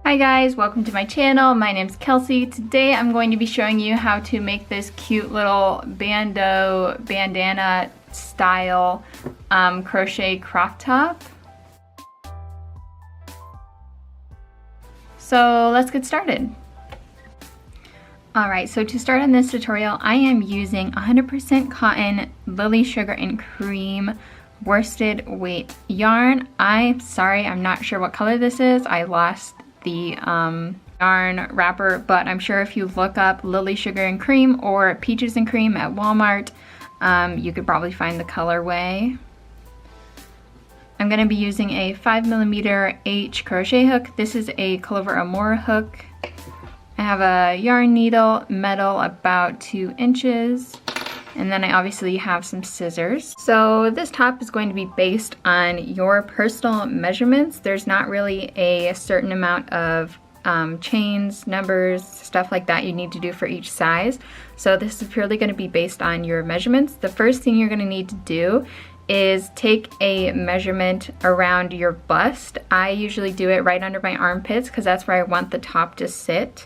Hi guys, welcome to my channel. My name's Kelsey. Today I'm going to be showing you how to make this cute little bandana style crochet crop top. So let's get started. Alright, so to start on this tutorial, I am using 100% cotton Lily Sugar and Cream worsted weight yarn. I'm sorry, I'm not sure what color this is. I lost the yarn wrapper, but I'm sure if you look up Lily Sugar and Cream or Peaches and Cream at Walmart, you could probably find the colorway. I'm going to be using a 5mm H crochet hook. This is a Clover Amore hook. I have a yarn needle, metal about 2 inches, and then I obviously have some scissors. So this top is going to be based on your personal measurements. There's not really a certain amount of chains, numbers, stuff like that you need to do for each size. So this is purely going to be based on your measurements. The first thing you're going to need to do is take a measurement around your bust. I usually do it right under my armpits because that's where I want the top to sit.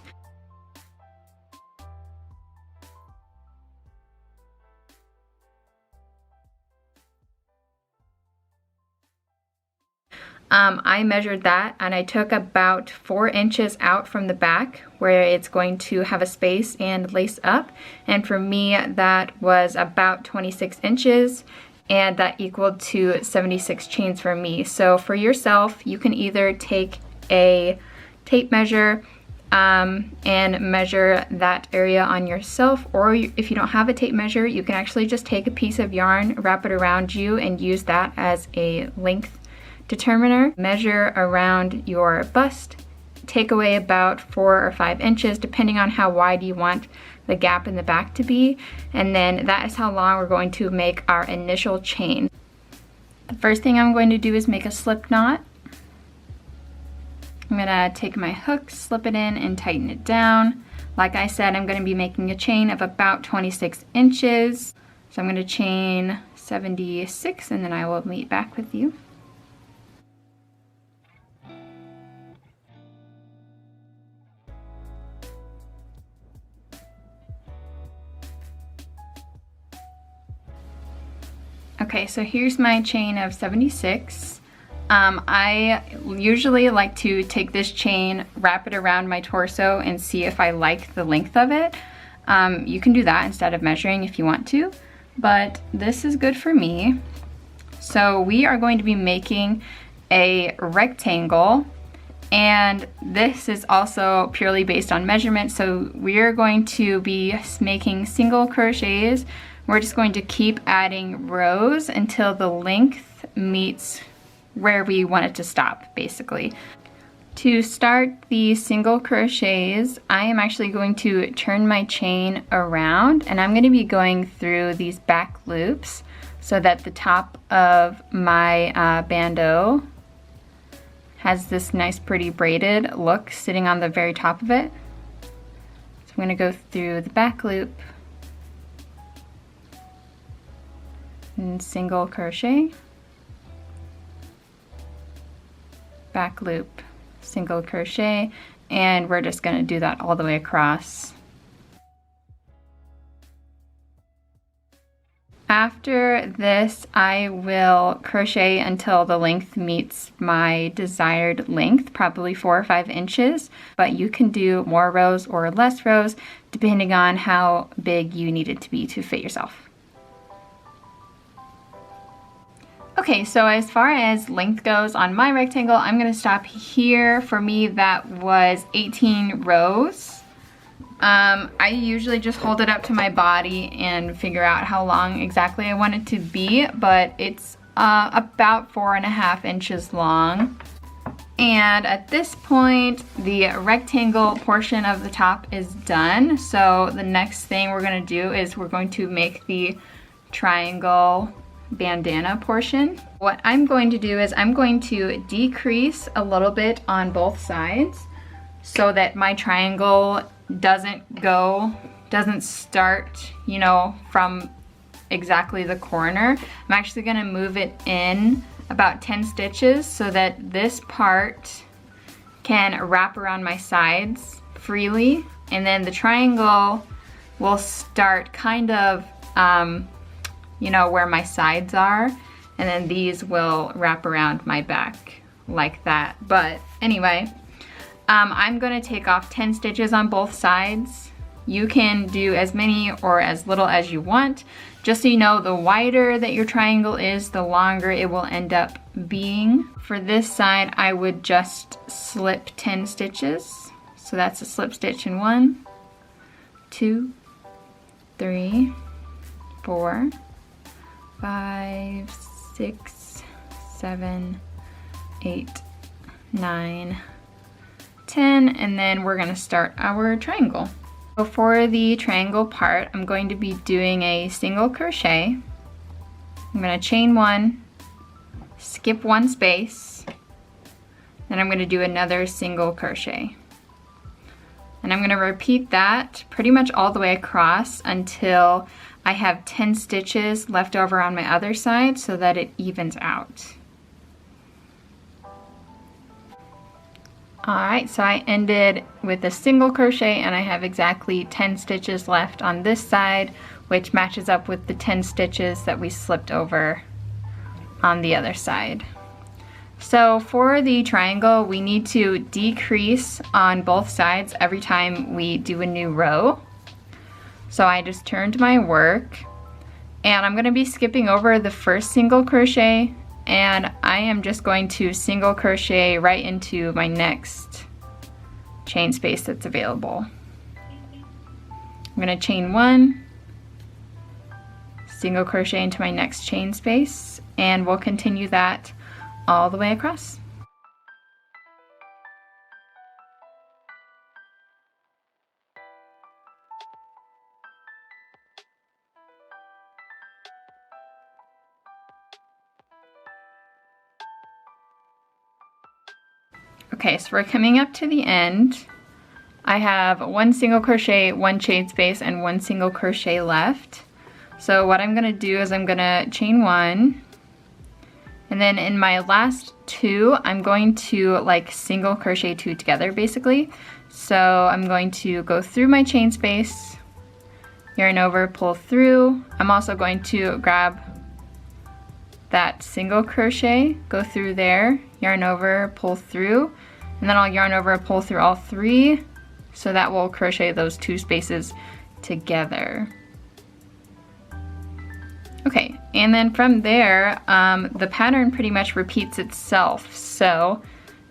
I measured that and I took about 4 inches out from the back where it's going to have a space and lace up, and for me that was about 26 inches and that equaled to 76 chains for me. So for yourself, you can either take a tape measure and measure that area on yourself, or if you don't have a tape measure, you can actually just take a piece of yarn, wrap it around you, and use that as a length determiner. Measure around your bust, take away about 4 or 5 inches depending on how wide you want the gap in the back to be, and then that is how long we're going to make our initial chain. The first thing I'm going to do is make a slip knot. I'm gonna take my hook, slip it in, and tighten it down. Like I said, I'm gonna be making a chain of about 26 inches. So I'm gonna chain 76 and then I will meet back with you. Okay, so here's my chain of 76. I usually like to take this chain, wrap it around my torso, and see if I like the length of it. You can do that instead of measuring if you want to, but this is good for me. So we are going to be making a rectangle, and this is also purely based on measurement. So we're going to be making single crochets. We're just going to keep adding rows until the length meets where we want it to stop, basically. To start the single crochets, I am actually going to turn my chain around, and I'm going to be going through these back loops so that the top of my bandeau has this nice pretty braided look sitting on the very top of it. So I'm going to go through the back loop and single crochet, back loop, single crochet, and we're just going to do that all the way across. After this, I will crochet until the length meets my desired length, probably 4 or 5 inches, but you can do more rows or less rows depending on how big you need it to be to fit yourself. Okay, so as far as length goes on my rectangle, I'm going to stop here. For me, that was 18 rows. I usually just hold it up to my body and figure out how long exactly I want it to be, but it's about 4.5 inches long. And at this point, the rectangle portion of the top is done. So the next thing we're going to do is we're going to make the triangle bandana portion. What I'm going to do is I'm going to decrease a little bit on both sides so that my triangle doesn't start, you know, from exactly the corner. I'm actually going to move it in about 10 stitches so that this part can wrap around my sides freely, and then the triangle will start kind of, you know, where my sides are, and then these will wrap around my back like that. But anyway, I'm gonna take off 10 stitches on both sides. You can do as many or as little as you want. Just so you know, the wider that your triangle is, the longer it will end up being. For this side, I would just slip 10 stitches. So that's a slip stitch in 1, 2, 3, 4, 5, 6, 7, 8, 9, 10, and then we're gonna start our triangle. So for the triangle part, I'm going to be doing a single crochet. I'm gonna chain 1, skip 1 space, then I'm gonna do another single crochet. And I'm gonna repeat that pretty much all the way across until I have 10 stitches left over on my other side so that it evens out. Alright, so I ended with a single crochet and I have exactly 10 stitches left on this side, which matches up with the 10 stitches that we slipped over on the other side. So for the triangle, we need to decrease on both sides every time we do a new row. So I just turned my work, and I'm going to be skipping over the first single crochet, and I am just going to single crochet right into my next chain space that's available. I'm going to chain 1, single crochet into my next chain space, and we'll continue that all the way across. Okay, so we're coming up to the end. I have 1 single crochet, 1 chain space, and 1 single crochet left. So what I'm gonna do is I'm gonna chain 1, and then in my last 2, I'm going to like single crochet 2 together basically. So I'm going to go through my chain space, yarn over, pull through. I'm also going to grab that single crochet, go through there, yarn over, pull through, and then I'll yarn over, pull through all 3, so that will crochet those 2 spaces together. Okay, and then from there, the pattern pretty much repeats itself. So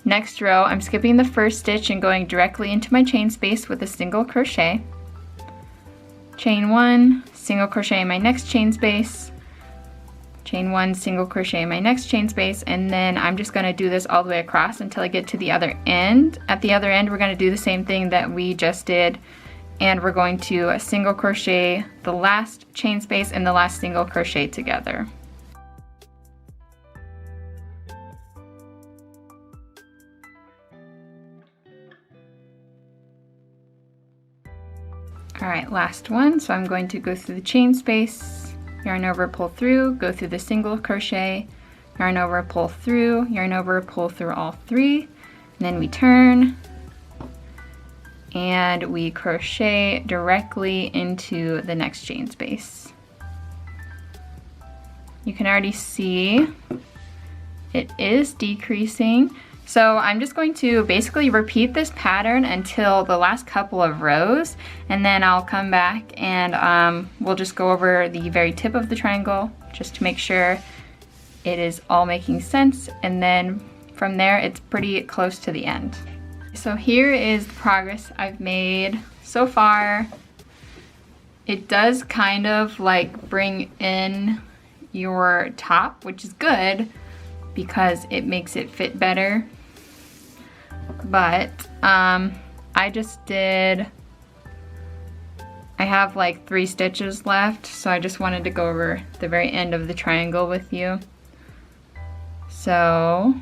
next row, I'm skipping the first stitch and going directly into my chain space with a single crochet. Chain 1, single crochet in my next chain space, chain 1, single crochet in my next chain space, and then I'm just going to do this all the way across until I get to the other end. At the other end, we're going to do the same thing that we just did, and we're going to single crochet the last chain space and the last single crochet together. Alright, last one. So I'm going to go through the chain space, yarn over, pull through, go through the single crochet, yarn over, pull through, yarn over, pull through all 3, and then we turn and we crochet directly into the next chain space. You can already see it is decreasing. So I'm just going to basically repeat this pattern until the last couple of rows, and then I'll come back and we'll just go over the very tip of the triangle just to make sure it is all making sense, and then from there it's pretty close to the end. So here is the progress I've made so far. It does kind of like bring in your top, which is good because it makes it fit better. But I just did, I have like 3 stitches left, so I just wanted to go over the very end of the triangle with you. So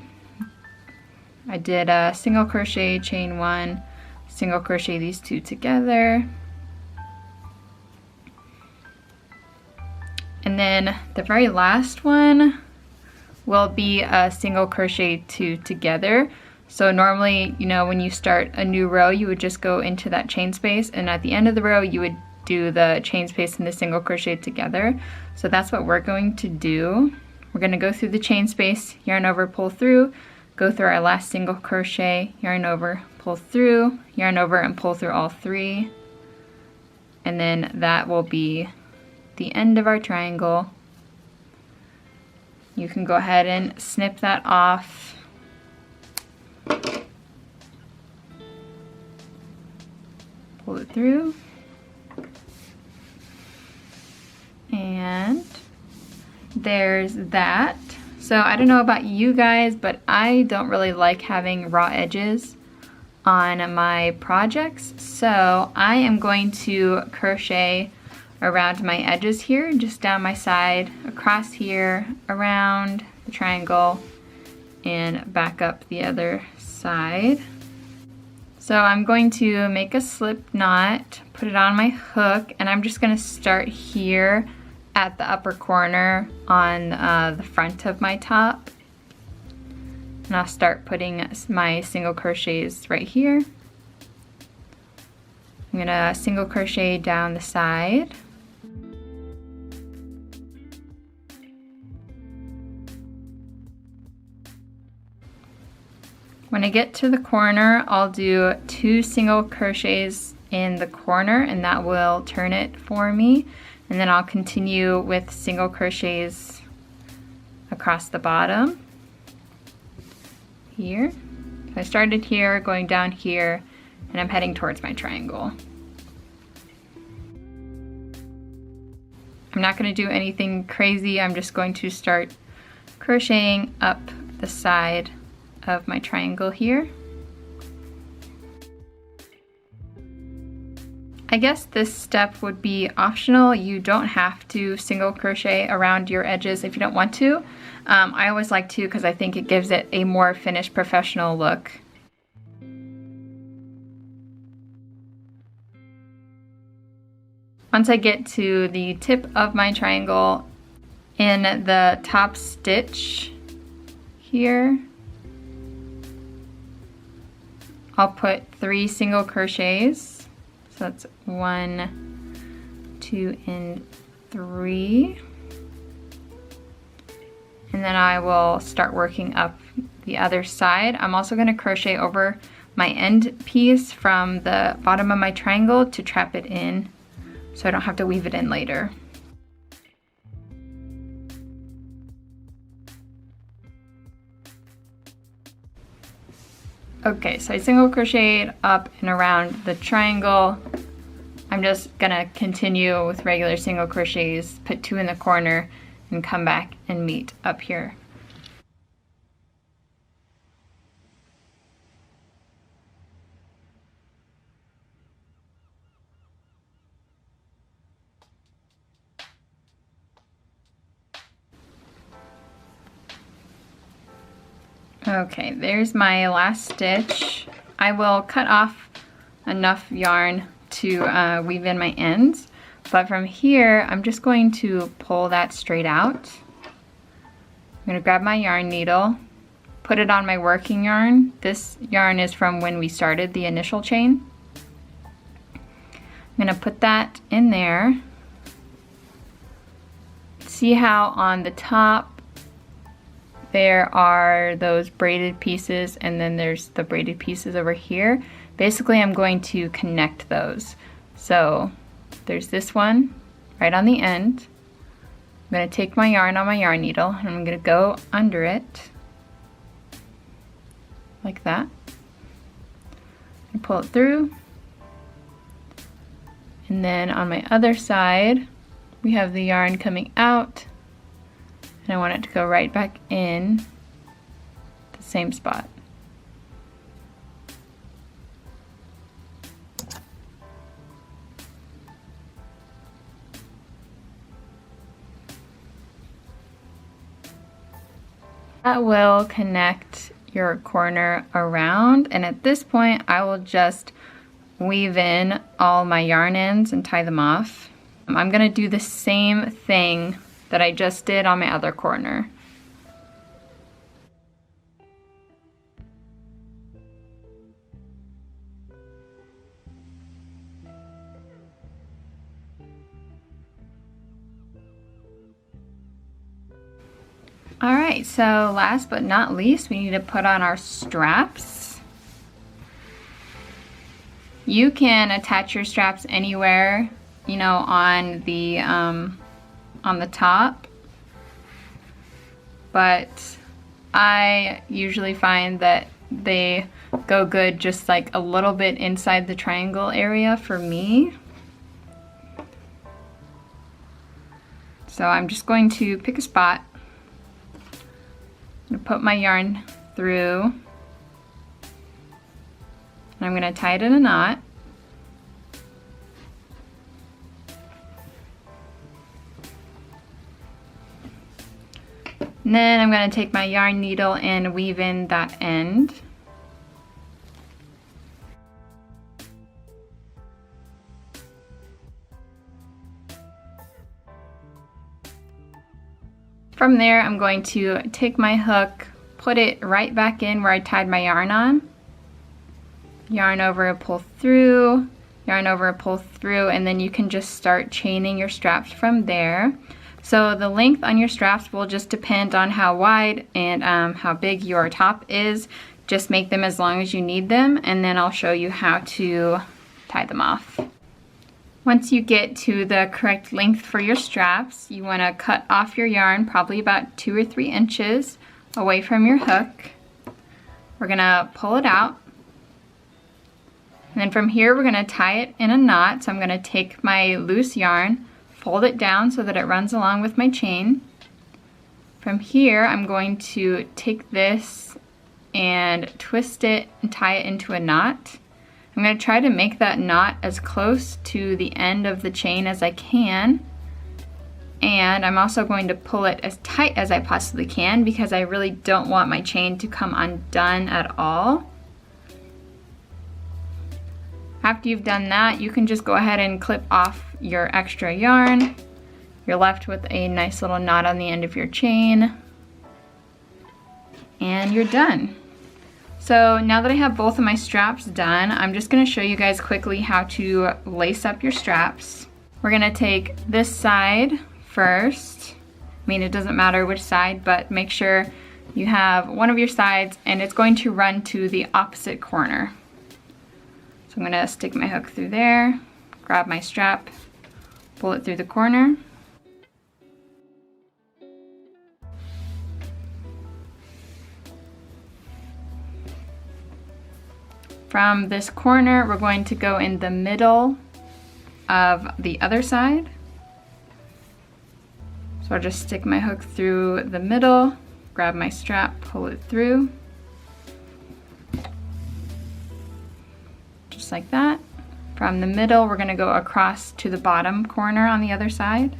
I did a single crochet, chain 1, single crochet these 2 together, and then the very last one will be a single crochet 2 together. So normally, you know, when you start a new row, you would just go into that chain space, and at the end of the row, you would do the chain space and the single crochet together. So that's what we're going to do. We're gonna go through the chain space, yarn over, pull through, go through our last single crochet, yarn over, pull through, yarn over, and pull through all 3. And then that will be the end of our triangle. You can go ahead and snip that off. Pull it through. And there's that. So I don't know about you guys, but I don't really like having raw edges on my projects. So I am going to crochet around my edges here, just down my side, across here, around the triangle, and back up the other side. So I'm going to make a slip knot, put it on my hook, and I'm just going to start here at the upper corner on the front of my top. And I'll start putting my single crochets right here. I'm going to single crochet down the side. When I get to the corner, I'll do 2 single crochets in the corner, and that will turn it for me. And then I'll continue with single crochets across the bottom here. So I started here, going down here, and I'm heading towards my triangle. I'm not going to do anything crazy. I'm just going to start crocheting up the side of my triangle here. I guess this step would be optional. You don't have to single crochet around your edges if you don't want to. I always like to because I think it gives it a more finished professional look. Once I get to the tip of my triangle, in the top stitch here, I'll put 3 single crochets. So that's 1, 2, and 3. And then I will start working up the other side. I'm also going to crochet over my end piece from the bottom of my triangle to trap it in, so I don't have to weave it in later. Okay, so I single crocheted up and around the triangle. I'm just gonna continue with regular single crochets, put 2 in the corner, and come back and meet up here. Okay, there's my last stitch. I will cut off enough yarn to weave in my ends, but from here I'm just going to pull that straight out. I'm going to grab my yarn needle, put it on my working yarn. This yarn is from when we started the initial chain. I'm going to put that in there. See how on the top there are those braided pieces, and then there's the braided pieces over here. Basically, I'm going to connect those. So there's this one right on the end. I'm going to take my yarn on my yarn needle, and I'm going to go under it like that. And pull it through. And then on my other side, we have the yarn coming out. And I want it to go right back in the same spot. That will connect your corner around, and at this point I will just weave in all my yarn ends and tie them off. I'm going to do the same thing that I just did on my other corner. All right, so last but not least, we need to put on our straps. You can attach your straps anywhere, you know, on the top, but I usually find that they go good just like a little bit inside the triangle area for me. So I'm just going to pick a spot. I'm going to put my yarn through, and I'm going to tie it in a knot. And then I'm going to take my yarn needle and weave in that end. From there, I'm going to take my hook, put it right back in where I tied my yarn on. Yarn over, pull through, yarn over, pull through, and then you can just start chaining your straps from there. So the length on your straps will just depend on how wide and how big your top is. Just make them as long as you need them, and then I'll show you how to tie them off. Once you get to the correct length for your straps, you want to cut off your yarn probably about 2 or 3 inches away from your hook. We're going to pull it out. And then from here we're going to tie it in a knot. So I'm going to take my loose yarn, fold it down so that it runs along with my chain. From here I'm going to take this and twist it and tie it into a knot. I'm going to try to make that knot as close to the end of the chain as I can, and I'm also going to pull it as tight as I possibly can because I really don't want my chain to come undone at all. After you've done that, you can just go ahead and clip off your extra yarn. You're left with a nice little knot on the end of your chain, and you're done. So now that I have both of my straps done, I'm just going to show you guys quickly how to lace up your straps. We're going to take this side first. I mean, it doesn't matter which side, but make sure you have one of your sides and it's going to run to the opposite corner. So I'm going to stick my hook through there, grab my strap, pull it through the corner. From this corner, we're going to go in the middle of the other side. So I'll just stick my hook through the middle, grab my strap, pull it through. Just like that. From the middle, we're going to go across to the bottom corner on the other side.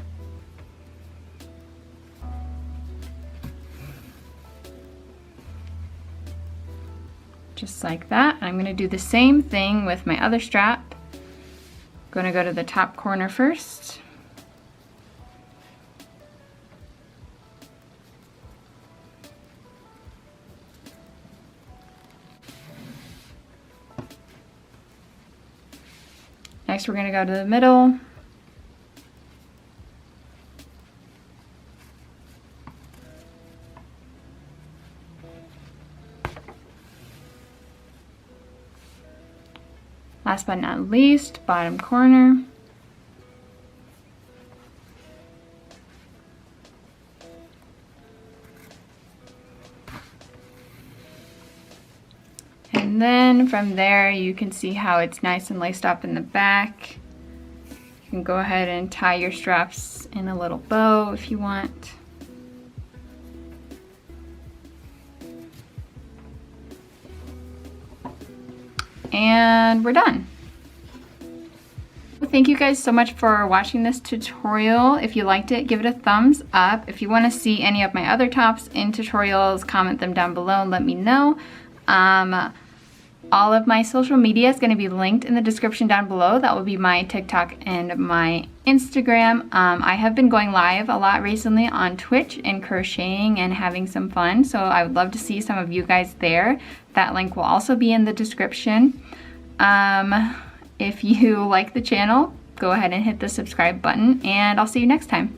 Just like that. I'm going to do the same thing with my other strap. I'm going to go to the top corner first. Next we're going to go to the middle. Last but not least, bottom corner. And then from there you can see how it's nice and laced up in the back. You can go ahead and tie your straps in a little bow if you want. And we're done. Thank you guys so much for watching this tutorial. If you liked it, give it a thumbs up. If you want to see any of my other tops in tutorials, comment them down below and let me know. All of my social media is going to be linked in the description down below. That will be my TikTok and my Instagram. I have been going live a lot recently on Twitch and crocheting and having some fun, so I would love to see some of you guys there. That link will also be in the description. If you like the channel, go ahead and hit the subscribe button, and I'll see you next time.